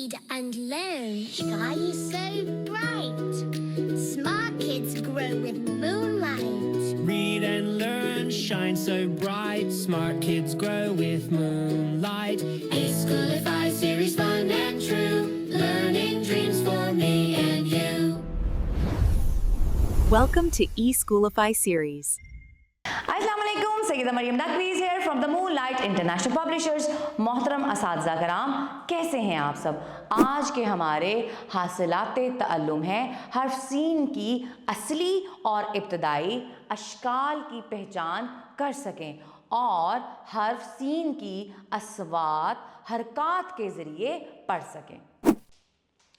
Read and learn. Sky is so bright. Smart kids grow with moonlight. Read and learn, shine so bright. Smart kids grow with moonlight. eSchoolify series, fun and true. Learning dreams for me and you. Welcome to eSchoolify series. अस्सलाम वालेकुम, Syeda Maryam नकवीज़ here from the Moonlight International Publishers। मोहतरम असातिज़ा कराम, कैसे हैं आप सब? आज के हमारे हासिलाते तअल्लुम हैं हर्फ सीन की असली और इब्तदाई अशकाल की पहचान कर सकें और हर्फ सीन की अस्वात हरकात के ज़रिए पढ़ सकें।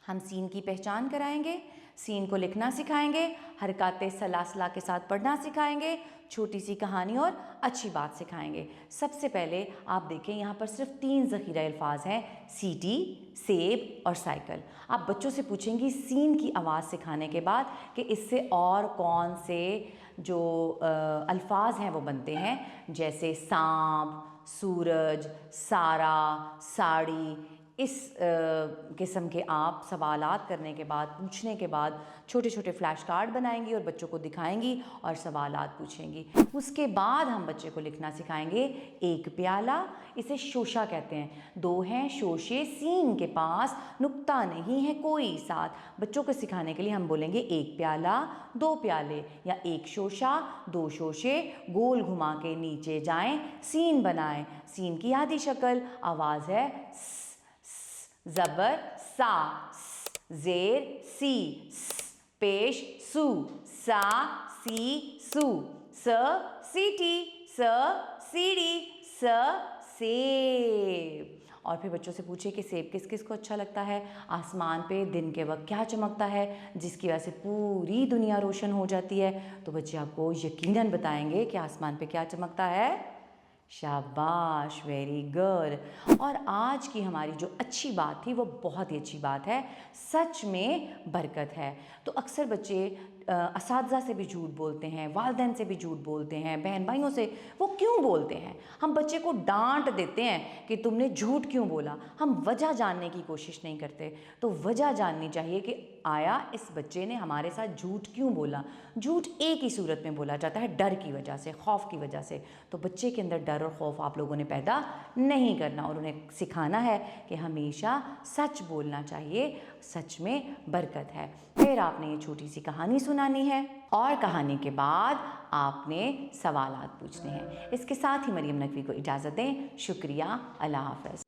हम सीन की पहचान कराएंगे, सीन को लिखना सिखाएंगे, हरकाते सलासला के साथ पढ़ना सिखाएंगे, छोटी सी कहानी और अच्छी बात सिखाएंगे। सबसे पहले आप देखें, यहाँ पर सिर्फ 3 ज़ख़ीरा अल्फाज हैं, सीटी, सेब और साइकिल। आप बच्चों से पूछेंगी सीन की आवाज़ सिखाने के बाद कि इससे और कौन से जो अल्फाज हैं वो बनते हैं, जैसे सांप, सूरज, सारा, साड़ी। इस किस्म के आप सवालात करने के बाद, पूछने के बाद छोटे छोटे फ्लैश कार्ड बनाएंगी और बच्चों को दिखाएंगी और सवालात पूछेंगी। उसके बाद हम बच्चे को लिखना सिखाएंगे। 1 प्याला, इसे शोशा कहते हैं। 2 हैं शोशे, सीन के पास नुक्ता नहीं है कोई साथ। बच्चों को सिखाने के लिए हम बोलेंगे 1 प्याला, 2 प्याले या 1 शोशा, 2 शोशे। गोल घुमा के नीचे जाएं, सीन बनाएं। सीन की आधी शक्ल आवाज़ है ज़बर सा, ज़ेर सी, पेश सू, सा सी सू, स सीटी, स सीढ़ी, स सेब। और फिर बच्चों से पूछे कि सेब किस किस को अच्छा लगता है। आसमान पे दिन के वक्त क्या चमकता है जिसकी वजह से पूरी दुनिया रोशन हो जाती है? तो बच्चे आपको यकीनन बताएंगे कि आसमान पे क्या चमकता है। शाबाश, वेरी गुड। और आज की हमारी जो अच्छी बात थी वो बहुत ही अच्छी बात है, सच में बरकत है। तो अक्सर बच्चे असातिज़ा से भी झूठ बोलते हैं, वालिदैन से भी झूठ बोलते हैं, बहन भाइयों से। वो क्यों बोलते हैं? हम बच्चे को डांट देते हैं कि तुमने झूठ क्यों बोला। हम वजह जानने की कोशिश नहीं करते। तो वजह जाननी चाहिए कि आया इस बच्चे ने हमारे साथ झूठ क्यों बोला। झूठ एक ही सूरत में बोला जाता है, डर की वजह से, खौफ की वजह से। तो बच्चे के अंदर डर और खौफ आप लोगों ने पैदा नहीं करना और उन्हें सिखाना है कि हमेशा सच बोलना चाहिए, सच में बरकत है। फिर आपने ये छोटी सी कहानी सुनानी है और कहानी के बाद आपने सवालात पूछने हैं। इसके साथ ही मरियम नकवी को इजाज़त दें। शुक्रिया, अल्लाह हाफ़िज़।